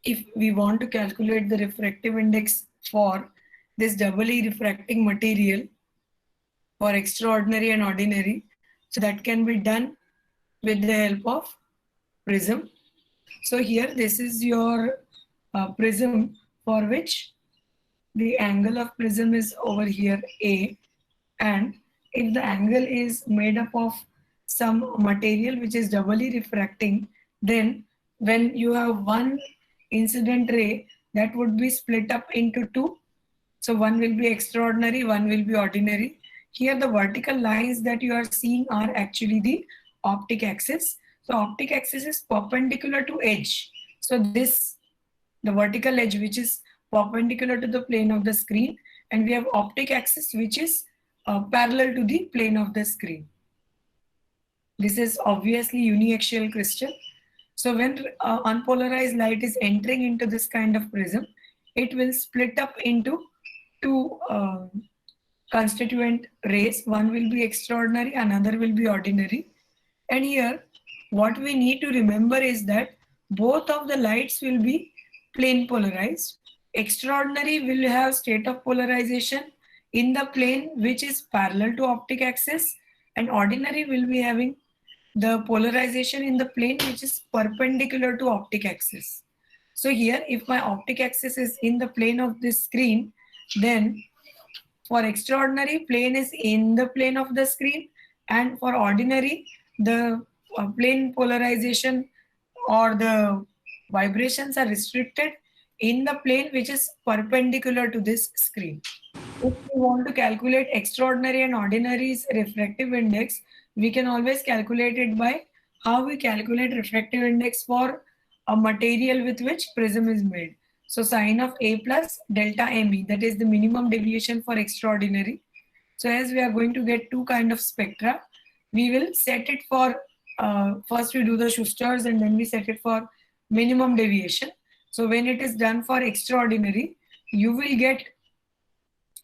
if we want to calculate the refractive index for this doubly refracting material for extraordinary and ordinary, so that can be done with the help of prism. So here this is your prism for which the angle of prism is over here A, and if the angle is made up of some material which is doubly refracting, then when you have one incident ray, that would be split up into two. So one will be extraordinary, one will be ordinary. Here the vertical lines that you are seeing are actually the optic axis. So optic axis is perpendicular to edge. So this, the vertical edge which is perpendicular to the plane of the screen, and we have optic axis which is parallel to the plane of the screen. This is obviously uniaxial crystal. So when unpolarized light is entering into this kind of prism, it will split up into two constituent rays. One will be extraordinary, another will be ordinary. And here what we need to remember is that both of the lights will be plane polarized. Extraordinary will have state of polarization in the plane which is parallel to optic axis, and ordinary will be having the polarization in the plane which is perpendicular to optic axis. So here if my optic axis is in the plane of this screen, then for extraordinary, plane is in the plane of the screen, and for ordinary the plane polarization or the vibrations are restricted in the plane which is perpendicular to this screen. If we want to calculate extraordinary and ordinary's refractive index, we can always calculate it by how we calculate refractive index for a material with which prism is made. So sine of A plus delta ME, that is the minimum deviation for extraordinary. So as we are going to get two kind of spectra, we will set it for, first we do the Schuster's and then we set it for minimum deviation. So when it is done for extraordinary, you will get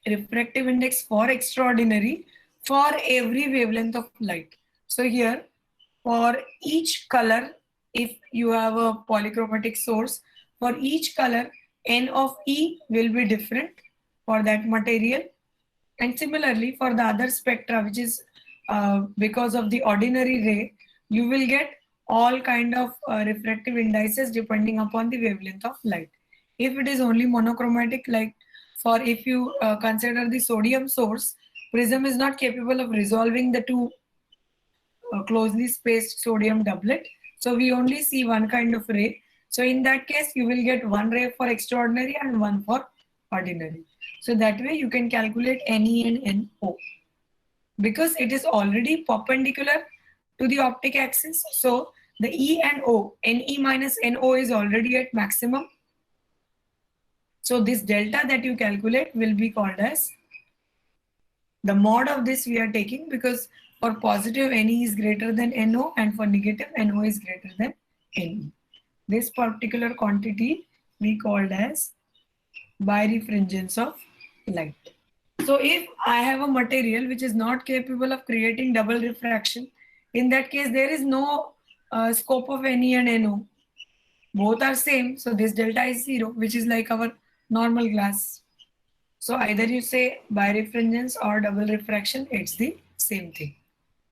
refractive index for extraordinary for every wavelength of light. So here for each color, if you have a polychromatic source, for each color N of E will be different for that material, and similarly for the other spectra, which is because of the ordinary ray, you will get all kind of refractive indices depending upon the wavelength of light. If it is only monochromatic, like for if you consider the sodium source, prism is not capable of resolving the two closely spaced sodium doublet. So we only see one kind of ray. So in that case, you will get one ray for extraordinary and one for ordinary. So that way you can calculate NE and NO. Because it is already perpendicular to the optic axis, so the E and O, NE minus NO is already at maximum. So this delta that you calculate will be called as the mod of this we are taking, because for positive NE is greater than NO and for negative NO is greater than NE. This particular quantity we called as birefringence of light. So if I have a material which is not capable of creating double refraction, in that case there is no scope of NE and NO. Both are same, so this delta is 0, which is like our normal glass. So either you say birefringence or double refraction, it's the same thing.